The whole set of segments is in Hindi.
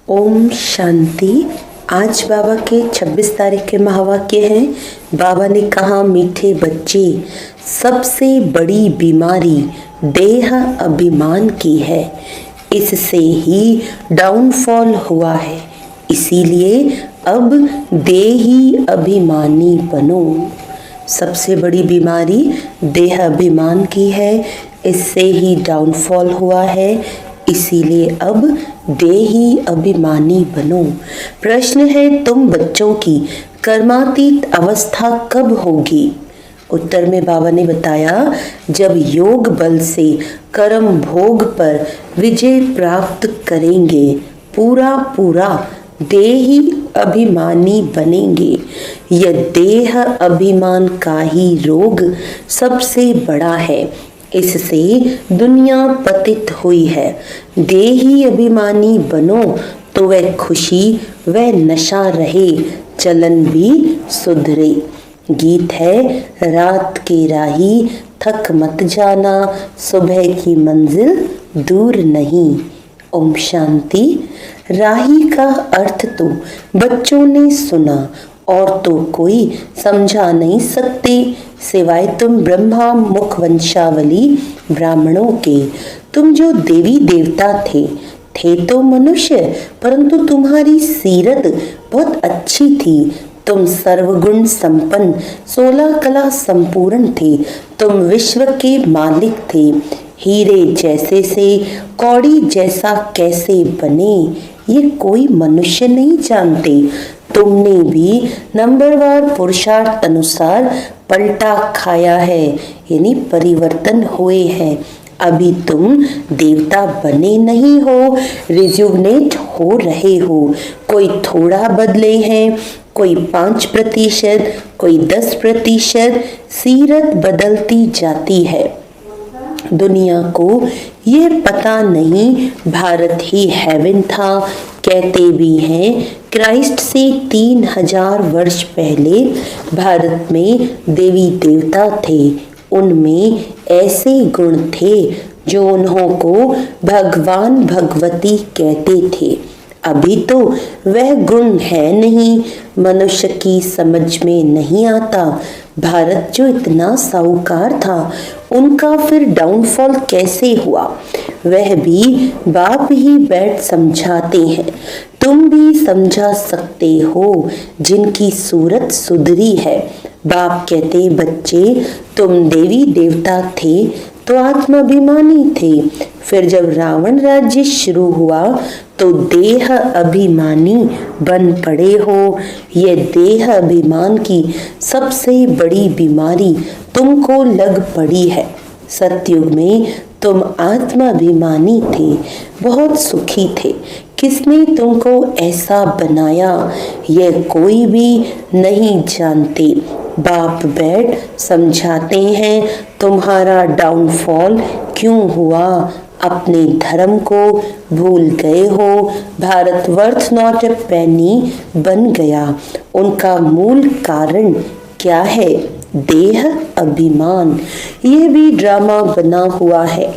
ओम शांति। आज बाबा के 26 तारीख के महावाक्य हैं। बाबा ने कहा, मीठे बच्चे, सबसे बड़ी बीमारी देह अभिमान की है। इससे ही डाउनफॉल हुआ है। इसीलिए अब देही अभिमानी बनो। सबसे बड़ी बीमारी देह अभिमान की है। इससे ही डाउनफॉल हुआ है। इसीलिए अब देही अभिमानी बनो। प्रश्न है, तुम बच्चों की कर्मातीत अवस्था कब होगी? उत्तर में बाबा ने बताया, जब योग बल से कर्म भोग पर विजय प्राप्त करेंगे, पूरा देही अभिमानी बनेंगे। यह देह अभिमान का ही रोग सबसे बड़ा है। इससे दुनिया पतित हुई है। देही अभिमानी बनो तो वह खुशी, वह नशा रहे, चलन भी सुधरे। गीत है, रात के राही थक मत जाना, सुबह की मंजिल दूर नहीं। ओम शांति। राही का अर्थ तो बच्चों ने सुना और तो कोई समझा नहीं सकते सिवाय तुम ब्रह्मा मुख वंशावली ब्राह्मणों के। तुम जो देवी देवता थे तो मनुष्य, परंतु तुम्हारी सीरत बहुत अच्छी थी। तुम सर्वगुण संपन्न, 16 कला संपूर्ण थे। तुम विश्व के मालिक थे। हीरे जैसे से कौड़ी जैसा कैसे बने, ये कोई मनुष्य नहीं जानते। तुमने भी नंबरवार पुरुषार्थ अनुसार पलटा खाया है, यानी परिवर्तन हुए हैं। अभी तुम देवता बने नहीं हो, रिजुवनेट हो रहे हो। कोई थोड़ा बदले हैं, कोई 5%, कोई 10%। सीरत बदलती जाती है। दुनिया को यह पता नहीं भारत ही हेवन था। कहते भी हैं क्राइस्ट से 3000 वर्ष पहले भारत में देवी देवता थे। उनमें ऐसे गुण थे जो उन्हों को भगवान भगवती कहते थे। अभी तो वह गुण है नहीं, मनुष्य की समझ में नहीं आता। भारत जो इतना साहूकार था, उनका फिर डाउनफॉल कैसे हुआ, वह भी बाप ही बैठ समझाते हैं। तुम भी समझा सकते हो जिनकी सूरत सुधरी है। बाप कहते, बच्चे तुम देवी देवता थे तो आत्माभिमानी थे। फिर जब रावण राज्य शुरू हुआ तो देह अभिमानी बन पड़े हो। यह देह अभिमान की सबसे बड़ी बीमारी तुमको लग पड़ी है। सतयुग में तुम आत्माभिमानी थे, बहुत सुखी थे। किसने तुमको ऐसा बनाया, यह कोई भी नहीं जानते। बाप बैठ समझाते हैं तुम्हारा डाउनफॉल क्यों हुआ। अपने धर्म को भूल गए हो। भारत वर्थ नॉट ए पेनी बन गया। उनका मूल कारण क्या है? देह अभिमान। यह भी ड्रामा बना हुआ है।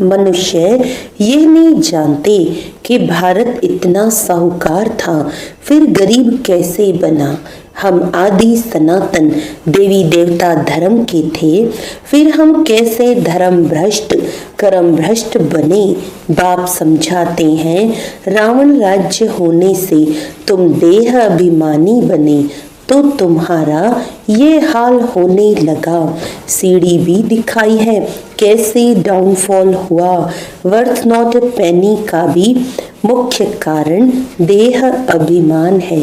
मनुष्य ये नहीं जानते कि भारत इतना साहूकार था, फिर गरीब कैसे बना। हम आदि सनातन देवी देवता धर्म के थे, फिर हम कैसे धर्म भ्रष्ट कर्म भ्रष्ट बने। बाप समझाते हैं, रावण राज्य होने से तुम देह अभिमानी बने तो तुम्हारा ये हाल होने लगा। सीढ़ी भी दिखाई है कैसे डाउनफॉल हुआ। वर्थ नॉट ए पेनी का भी मुख्य कारण देह अभिमान है।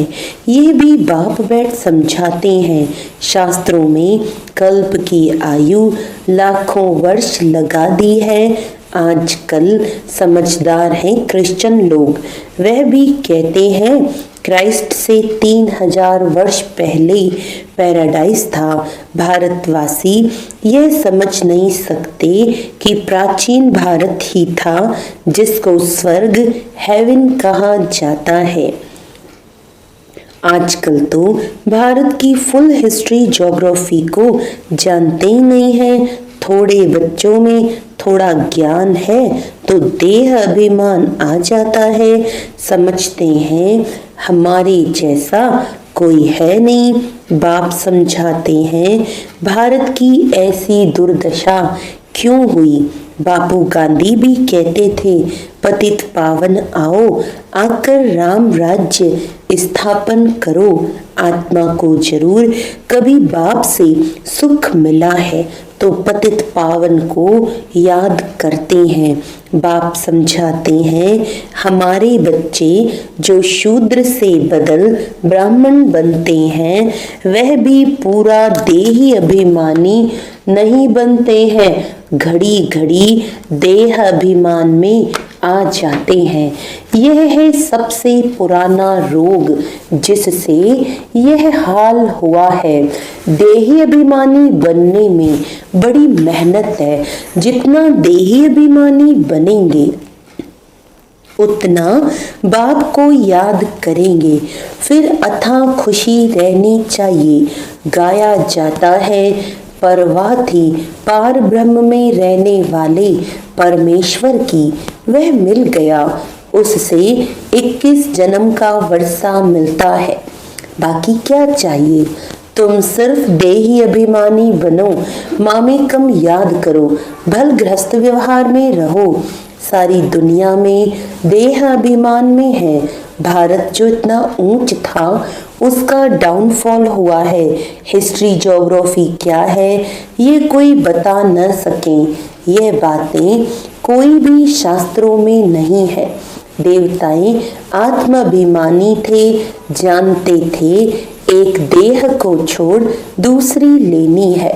ये भी बाप बैठ समझाते हैं। शास्त्रों में कल्प की आयु लाखों वर्ष लगा दी है। आजकल समझदार हैं क्रिश्चियन लोग, वह भी कहते हैं क्राइस्ट से 3000 वर्ष पहले पैराडाइज था। भारतवासी यह समझ नहीं सकते कि प्राचीन भारत ही था जिसको स्वर्ग हेवन कहा जाता है। आजकल तो भारत की फुल हिस्ट्री ज्योग्राफी को जानते ही नहीं है, थोड़े बच्चों में थोड़ा ज्ञान है तो देह अभिमान आ जाता है। समझते हैं हमारे जैसा कोई है नहीं। बाप समझाते हैं भारत की ऐसी दुर्दशा क्यों हुई। बापू गांधी भी कहते थे पतित पावन आओ, आकर राम राज्य स्थापन करो। आत्मा को जरूर कभी बाप से सुख मिला है तो पतित पावन को याद करते हैं। बाप समझाते हैं हमारे बच्चे जो शूद्र से बदल ब्राह्मण बनते हैं वह भी पूरा देही अभिमानी नहीं बनते हैं, घड़ी घड़ी देह अभिमान में आ जाते हैं। यह है सबसे पुराना रोग जिससे यह हाल हुआ है। देही अभिमानी बनने में बड़ी मेहनत है। जितना देही अभिमानी बनेंगे उतना बाप को याद करेंगे, फिर अथाह खुशी रहनी चाहिए। गाया जाता है परवाह थी पार ब्रह्म में रहने वाले परमेश्वर की, वह मिल गया उससे 21 जन्म का वर्षा मिलता है। बाकी क्या चाहिए। तुम सिर्फ देही अभिमानी बनो, मामे कम याद करो, भल गृहस्थ व्यवहार में रहो। सारी दुनिया में देह अभिमान में है। भारत जो इतना ऊंच था उसका डाउनफॉल हुआ है। हिस्ट्री ज्योग्राफी क्या है ये कोई बता न सके। ये बातें कोई भी शास्त्रों में नहीं है। देवताएं आत्माभिमानी थे, जानते थे एक देह को छोड़ दूसरी लेनी है।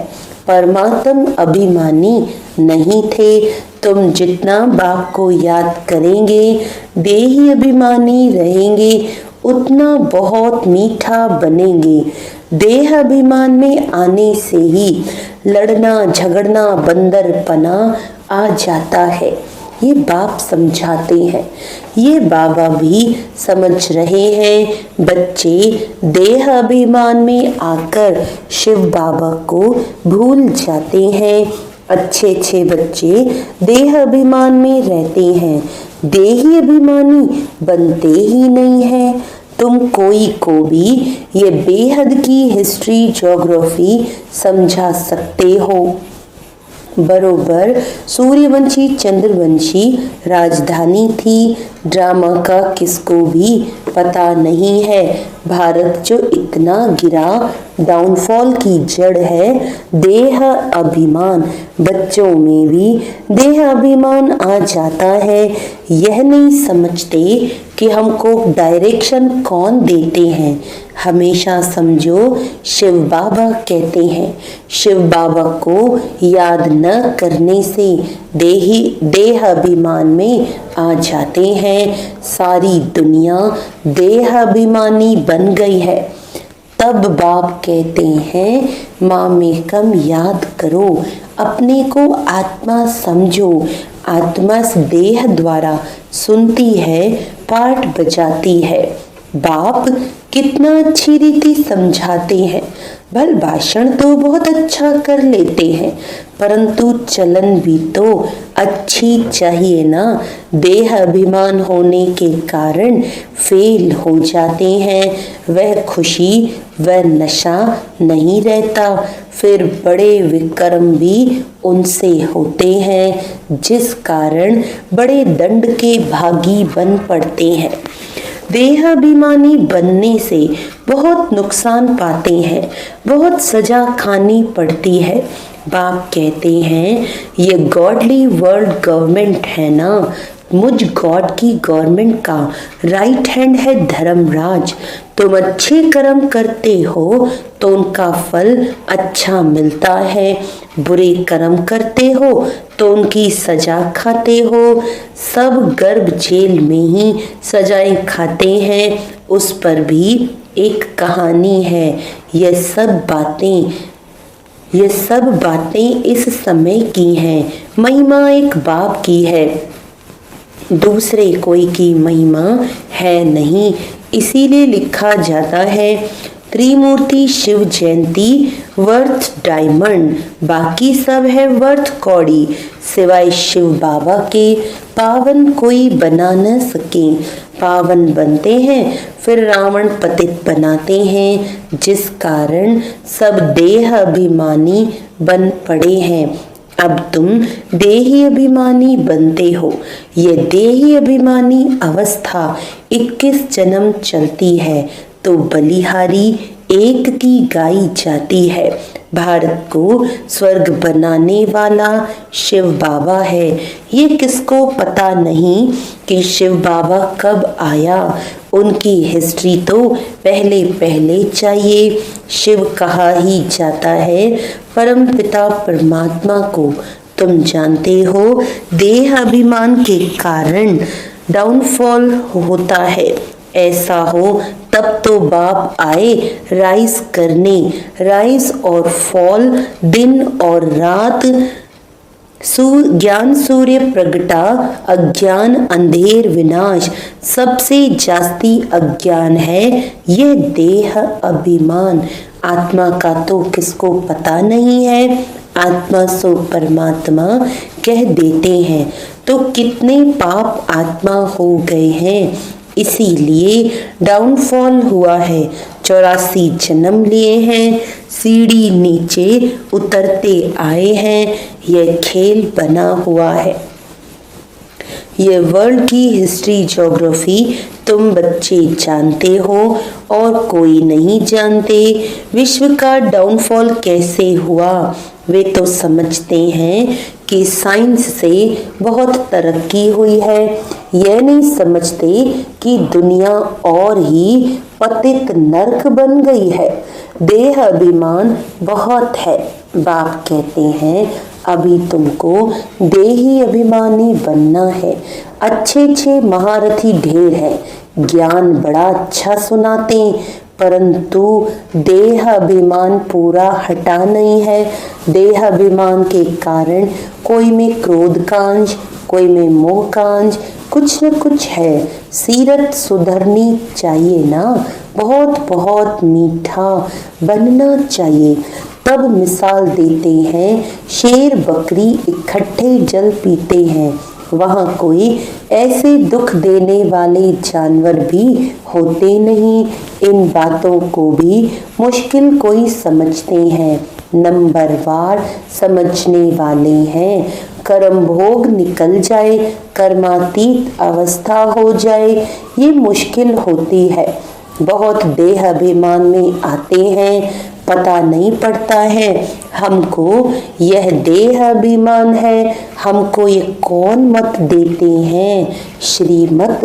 परमात्म अभिमानी नहीं थे। तुम जितना बाप को याद करेंगे, देही अभिमानी रहेंगे, उतना बहुत मीठा बनेंगे। देह अभिमान में आने से ही लड़ना झगड़ना बंदरपना आ जाता है। ये बाप समझाते हैं, ये बाबा भी समझ रहे हैं। बच्चे देह अभिमान में आकर शिव बाबा को भूल जाते हैं। अच्छे अच्छे बच्चे देह अभिमान में रहते हैं, देही अभिमानी बनते ही नहीं हैं। तुम कोई को भी ये बेहद की हिस्ट्री ज्योग्राफी समझा सकते हो। बरोबर सूर्यवंशी चंद्रवंशी राजधानी थी। ड्रामा का किसको भी पता नहीं है। भारत जो इतना गिरा, डाउनफॉल की जड़ है देह अभिमान। बच्चों में भी देह अभिमान आ जाता है। यह नहीं समझते कि हमको डायरेक्शन कौन देते हैं। हमेशा समझो शिव बाबा कहते हैं। शिव बाबा को याद न करने से देह अभिमान में आ जाते हैं। सारी दुनिया देह अभिमानी बन गई है। तब बाप कहते हैं माँ में कम याद करो, अपने को आत्मा समझो। आत्मा देह द्वारा सुनती है, पाठ बजाती है। बाप कितना अच्छी रीति समझाते हैं। भल भाषण तो बहुत अच्छा कर लेते हैं, परंतु चलन भी तो अच्छी चाहिए ना। देह अभिमान होने के कारण फेल हो जाते हैं। वह खुशी वह नशा नहीं रहता। फिर बड़े विक्रम भी उनसे होते हैं, जिस कारण बड़े दंड के भागी बन पड़ते हैं। देह अभिमानी बनने से बहुत नुकसान पाते हैं, बहुत सजा खानी पड़ती है। बाप कहते हैं ये गॉडली वर्ल्ड गवर्नमेंट है ना, मुझ गॉड की गवर्नमेंट का राइट हैंड है धर्मराज। तुम अच्छे कर्म करते हो तो उनका फल अच्छा मिलता है, बुरे कर्म करते हो तो उनकी सजा खाते हो। सब गर्भ जेल में ही सजाएं खाते हैं। उस पर भी एक कहानी है। ये सब बातें इस समय की हैं। महिमा एक बाप की है, दूसरे कोई की महिमा है नहीं। इसीलिए लिखा जाता है त्रिमूर्ति शिव जयंती वर्थ डायमंड, बाकी सब है वर्थ कौड़ी, सिवाय शिव बाबा के पावन कोई बना न सके। पावन बनते हैं फिर रावण पतित बनाते हैं, जिस कारण सब देह अभिमानी बन पड़े हैं। अब तुम देही अभिमानी बनते हो। ये देही अभिमानी अवस्था 21 जन्म चलती है, तो बलिहारी एक की गाई जाती है। भारत को स्वर्ग बनाने वाला शिव बाबा है। ये किसको पता नहीं कि शिव बाबा कब आया। उनकी हिस्ट्री तो पहले पहले चाहिए। शिव कहा ही जाता है परम पिता परमात्मा को। तुम जानते हो देह अभिमान के कारण डाउनफॉल होता है। ऐसा हो तब तो बाप आए राइज करने। राइज और फॉल, दिन और रात, ज्ञान सूर्य प्रगटा, अज्ञान अंधेर विनाश। सबसे जास्ती अज्ञान है यह देह अभिमान। आत्मा का तो किसको पता नहीं है। आत्मा सो परमात्मा कह देते हैं, तो कितने पाप आत्मा हो गए हैं। इसीलिए डाउनफॉल हुआ है। 84 जन्म लिए हैं, सीढ़ी नीचे उतरते आए हैं। यह खेल बना हुआ है। ये वर्ल्ड की हिस्ट्री ज्योग्राफी तुम बच्चे जानते हो और कोई नहीं जानते। विश्व का डाउनफॉल कैसे हुआ वे तो समझते हैं कि साइंस से बहुत तरक्की हुई है। यह नहीं समझते कि दुनिया और ही पतित नरक बन गई है। देह अभिमान बहुत है। बाप कहते हैं अभी तुमको देही अभिमानी बनना है। अच्छे महारथी ढेर है, ज्ञान बड़ा अच्छा सुनाते, परंतु देह अभिमान पूरा हटा नहीं है। देह अभिमान के कारण कोई में क्रोध का अंश, कोई में मोह का अंश, कुछ न कुछ है। सीरत सुधरनी चाहिए ना, बहुत बहुत मीठा बनना चाहिए। तब मिसाल देते हैं शेर बकरी इकट्ठे जल पीते हैं। वहाँ कोई ऐसे दुख देने वाले जानवर भी होते नहीं। इन बातों को भी मुश्किल कोई समझते हैं। नंबरवार समझने वाले हैं। कर्म भोग निकल जाए, कर्मातीत अवस्था हो जाए, ये मुश्किल होती है। बहुत देह अभिमान में आते हैं, पता नहीं पड़ता है हमको यह देह अभिमान है। हमको ये कौन मत देते हैं? श्रीमत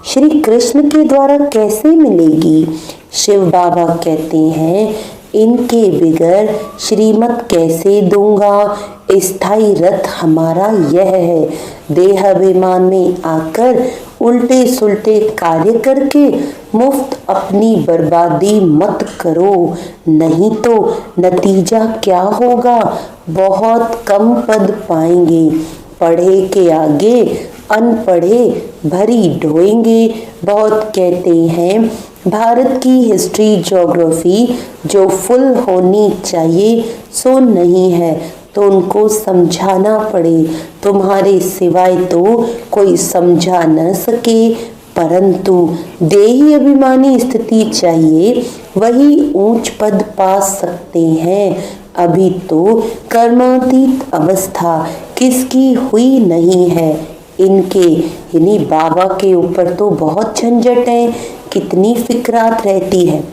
श्री कृष्ण के द्वारा कैसे मिलेगी? शिव बाबा कहते हैं इनके बिगर श्रीमत कैसे दूंगा। स्थायी रथ हमारा यह है। देह अभिमान में आकर उल्टे सुल्टे कार्य करके मुफ्त अपनी बर्बादी मत करो, नहीं तो नतीजा क्या होगा? बहुत कम पद पाएंगे। पढ़े के आगे अनपढ़े भरी ढोएंगे। बहुत कहते हैं भारत की हिस्ट्री ज्योग्राफी जो फुल होनी चाहिए सो नहीं है, तो उनको समझाना पड़े। तुम्हारे सिवाय तो कोई समझा न सके, परंतु देही अभिमानी स्थिति चाहिए, वही ऊंच पद पा सकते हैं। अभी तो कर्मातीत अवस्था किसकी हुई नहीं है। इनके यानी बाबा के ऊपर तो बहुत झंझट है, कितनी फिक्रात रहती है।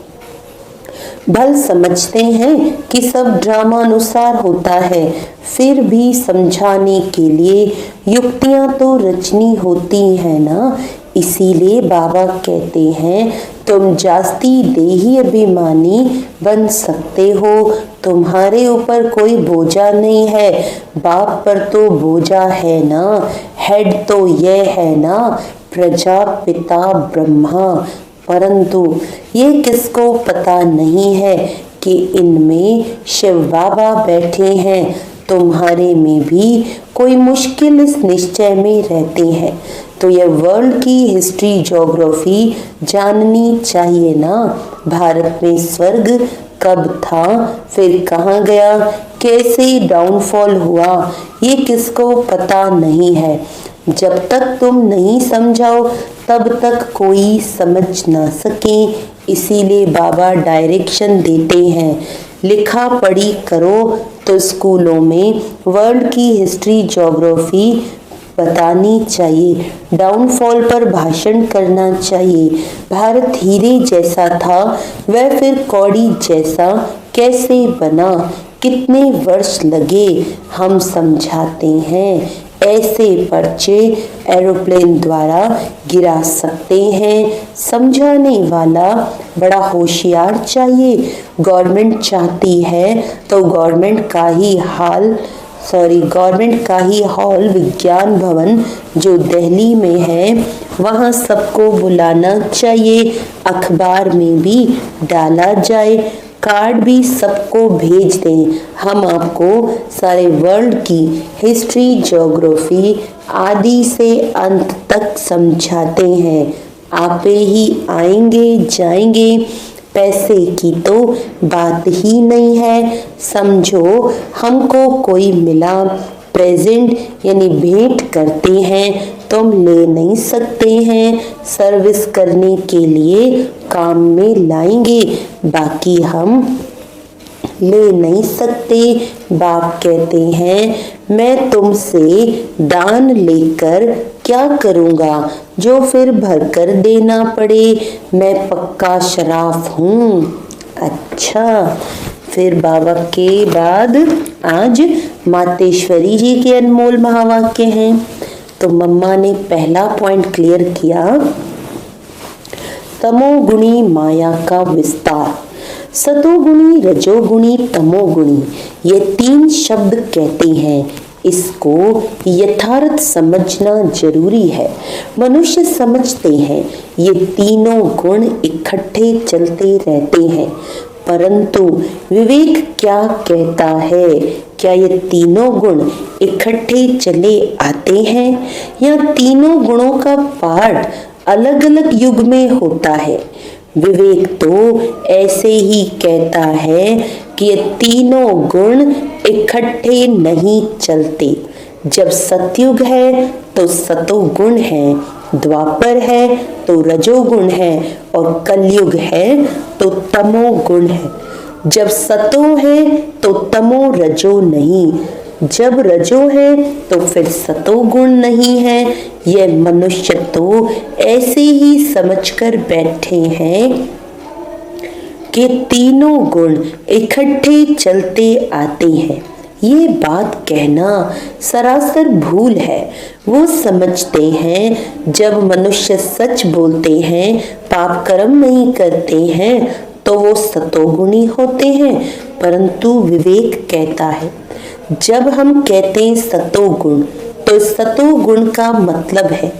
भल समझते हैं कि सब ड्रामा अनुसार होता है, फिर भी समझाने के लिए युक्तियां तो रचनी होती है ना। इसीलिए बाबा कहते हैं तुम जास्ती देही अभिमानी बन सकते हो। तुम्हारे ऊपर कोई बोझा नहीं है। बाप पर तो बोझा है ना, हेड तो ये है ना, प्रजापिता ब्रह्मा। परंतु ये किसको पता नहीं है कि इनमें शिव बाबा बैठे हैं। तुम्हारे में भी कोई मुश्किल इस निश्चय में रहते हैं तो ये वर्ल्ड की हिस्ट्री ज्योग्राफी जाननी चाहिए ना। भारत में स्वर्ग कब था, फिर कहाँ गया, कैसे डाउनफॉल हुआ, ये किसको पता नहीं है। जब तक तुम नहीं समझाओ तब तक कोई समझ ना सके। इसीलिए बाबा डायरेक्शन देते हैं, लिखा पढ़ी करो। तो स्कूलों में वर्ल्ड की हिस्ट्री ज्योग्राफी बतानी चाहिए, डाउनफॉल पर भाषण करना चाहिए। भारत हीरे जैसा था, वह फिर कौड़ी जैसा कैसे बना, कितने वर्ष लगे, हम समझाते हैं। ऐसे पर्चे एरोप्लेन द्वारा गिरा सकते हैं। समझाने वाला बड़ा होशियार चाहिए। गवर्नमेंट चाहती है तो गवर्नमेंट का ही हॉल विज्ञान भवन जो दिल्ली में है, वहाँ सबको बुलाना चाहिए। अखबार में भी डाला जाए, कार्ड भी सबको भेज दें। हम आपको सारे वर्ल्ड की हिस्ट्री ज्योग्राफी आदि से अंत तक समझाते हैं। आप ही आएंगे जाएंगे, पैसे की तो बात ही नहीं है। समझो हमको कोई मिला, प्रेजेंट यानी भेंट करते हैं, तुम ले नहीं सकते हैं। सर्विस करने के लिए काम में लाएंगे, बाकी हम ले नहीं सकते। बाप कहते हैं, मैं तुमसे दान लेकर क्या करूँगा जो फिर भरकर देना पड़े। मैं पक्का शराफ हूँ। अच्छा, फिर बाबा के बाद आज मातेश्वरी जी के अनमोल महावाक्य हैं। तो मम्मा ने पहला पॉइंट क्लियर किया, तमोगुणी माया का विस्तार। सतोगुणी, रजोगुणी, तमोगुणी, ये 3 शब्द कहते हैं। इसको यथार्थ समझना जरूरी है। मनुष्य समझते हैं ये तीनों गुण इकट्ठे चलते रहते हैं, परंतु विवेक क्या कहता है? क्या ये तीनों गुण इकट्ठे चले आते हैं या तीनों गुणों का पाठ अलग अलग युग में होता है? विवेक तो ऐसे ही कहता है कि ये तीनों गुण इकट्ठे नहीं चलते। जब सतयुग है तो सतोगुण है, द्वापर है तो रजोगुण है और कलयुग है तो तमोगुण है। जब सतो है तो तमो रजो नहीं, जब रजो है तो फिर सतोगुण नहीं है। यह मनुष्य तो ऐसे ही समझकर बैठे हैं कि तीनों गुण इकट्ठे चलते आते हैं। ये बात कहना सरासर भूल है। वो समझते हैं जब मनुष्य सच बोलते हैं, पाप कर्म नहीं करते हैं, तो वो सतोगुणी होते हैं। परंतु विवेक कहता है, जब हम कहते हैं सतोगुण, तो सतोगुण का मतलब है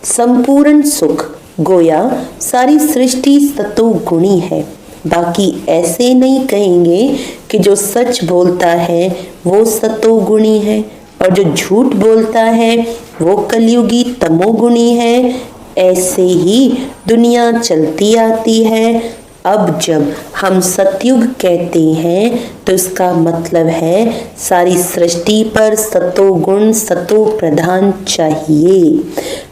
संपूर्ण सुख। गोया सारी सृष्टि सतोगुणी है। बाकी ऐसे नहीं कहेंगे कि जो सच बोलता है वो सतोगुणी है और जो झूठ बोलता है वो कलयुगी तमोगुणी है। ऐसे ही दुनिया चलती आती है। अब जब हम सतयुग कहते हैं तो इसका मतलब है सारी सृष्टि पर सतोगुण सतो प्रधान चाहिए।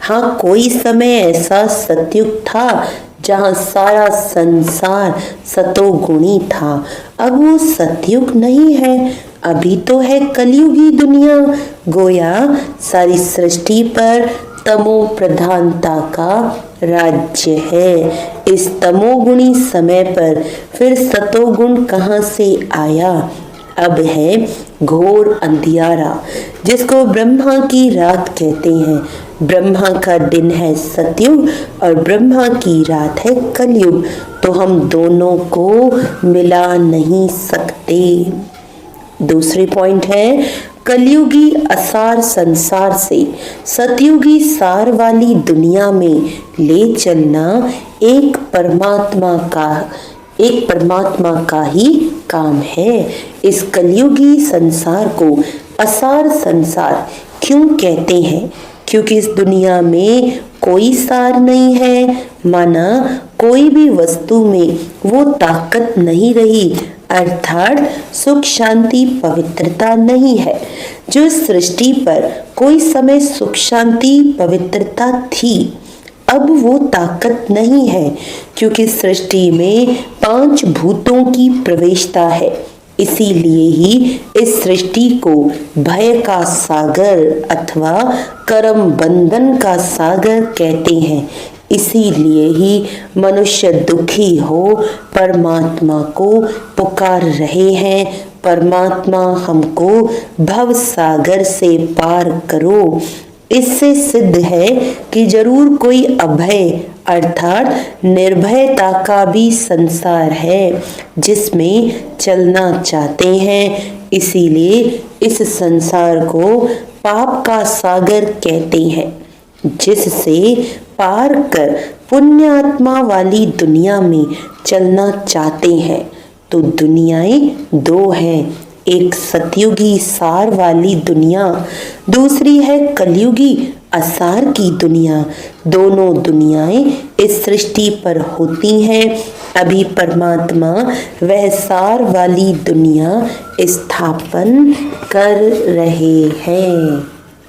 हाँ, कोई समय ऐसा सतयुग था जहाँ सारा संसार सतोगुणी था। अब वो सतयुग नहीं है, अभी तो है कलयुगी दुनिया। गोया सारी सृष्टि पर तमो प्रधानता का राज्य है। इस तमोगुणी समय पर फिर सतोगुण कहाँ से आया? अब है घोर अंधियारा, जिसको ब्रह्मा की रात कहते हैं। ब्रह्मा का दिन है सतयुग और ब्रह्मा की रात है कलयुग, तो हम दोनों को मिला नहीं सकते। दूसरी पॉइंट है, कलयुगी असार संसार से सतयुगी सार वाली दुनिया में ले चलना एक परमात्मा का ही काम है। इस कलयुगी संसार को असार संसार क्यों कहते हैं? क्योंकि इस दुनिया में कोई सार नहीं है, माना कोई भी वस्तु में वो ताकत नहीं रही, अर्थात सुख शांति पवित्रता नहीं है। जो इस सृष्टि पर कोई समय सुख शांति पवित्रता थी, अब वो ताकत नहीं है, क्योंकि सृष्टि में 5 भूतों की प्रवेशता है। इसीलिए ही इस सृष्टि को भय का सागर अथवा कर्म बंधन का सागर कहते हैं। इसीलिए ही मनुष्य दुखी हो परमात्मा को पुकार रहे हैं, परमात्मा हमको भव सागर से पार करो। इससे सिद्ध है कि जरूर कोई अभय अर्थात निर्भयता का भी संसार है जिसमें चलना चाहते हैं। इसीलिए इस संसार को पाप का सागर कहते हैं, जिससे पार कर पुण्य आत्मा वाली दुनिया में चलना चाहते हैं। तो दुनियाएं 2 हैं, एक सतयुगी सार वाली दुनिया, दूसरी है कलयुगी असार की दुनिया। दोनों दुनियाएं इस सृष्टि पर होती हैं। अभी परमात्मा वह सार वाली दुनिया स्थापन कर रहे हैं।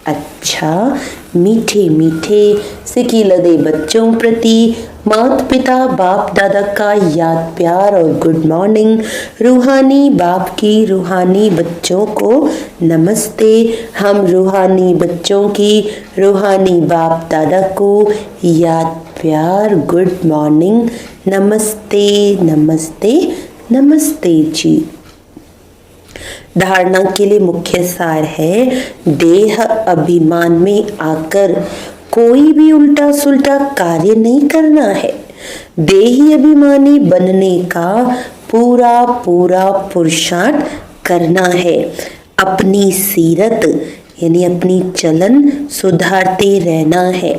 अच्छा, मीठे मीठे सिकी लदे बच्चों प्रति माता पिता बाप दादा का याद प्यार और गुड मॉर्निंग। रूहानी बाप की रूहानी बच्चों को नमस्ते। हम रूहानी बच्चों की रूहानी बाप दादा को याद प्यार गुड मॉर्निंग। नमस्ते नमस्ते नमस्ते जी। धारणा के लिए मुख्य सार है, देह अभिमान में आकर कोई भी उल्टा सुल्टा कार्य नहीं करना है। देही अभिमानी बनने का पूरा पूरा पुरुषार्थ करना है। अपनी सीरत यानी अपनी चलन सुधारते रहना है।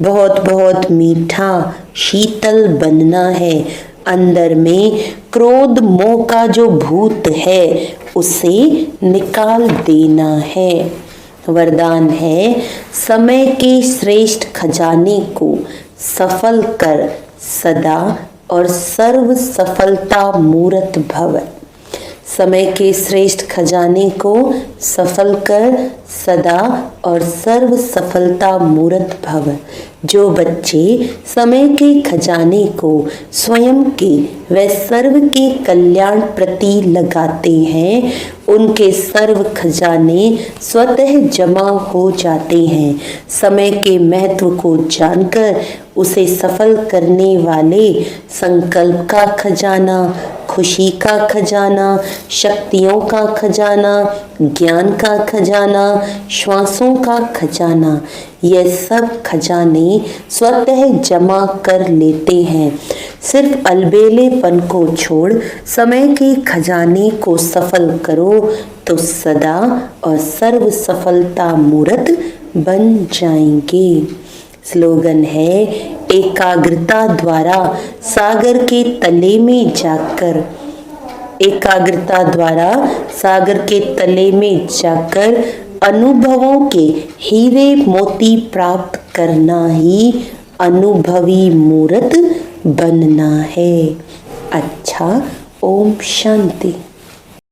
बहुत बहुत मीठा शीतल बनना है। अंदर में क्रोध मोह का जो भूत है उसे निकाल देना है। वरदान है, समय के श्रेष्ठ खजाने को सफल कर सदा और सर्व सफलता मूरत भव। समय के श्रेष्ठ खजाने को सफल कर सदा और सर्व सफलता मूरत भव। जो बच्चे समय के खजाने को स्वयं के व सर्व के कल्याण प्रति लगाते हैं, उनके सर्व खजाने स्वतः जमा हो जाते हैं। समय के महत्व को जानकर उसे सफल करने वाले संकल्प का खजाना, खुशी का खजाना, शक्तियों का खजाना, ज्ञान का खजाना, श्वासों का खजाना, यह सब खजाने स्वतः जमा कर लेते हैं। सिर्फ अलबेलेपन को छोड़ समय के खजाने को सफल करो तो सदा और सर्व सफलता मूरत बन जाएंगे। स्लोगन है, एकाग्रता द्वारा सागर के तले में जाकर, एकाग्रता द्वारा सागर के तले में जाकर अनुभवों के हीरे मोती प्राप्त करना ही अनुभवी मूरत बनना है। अच्छा, ओम शांति।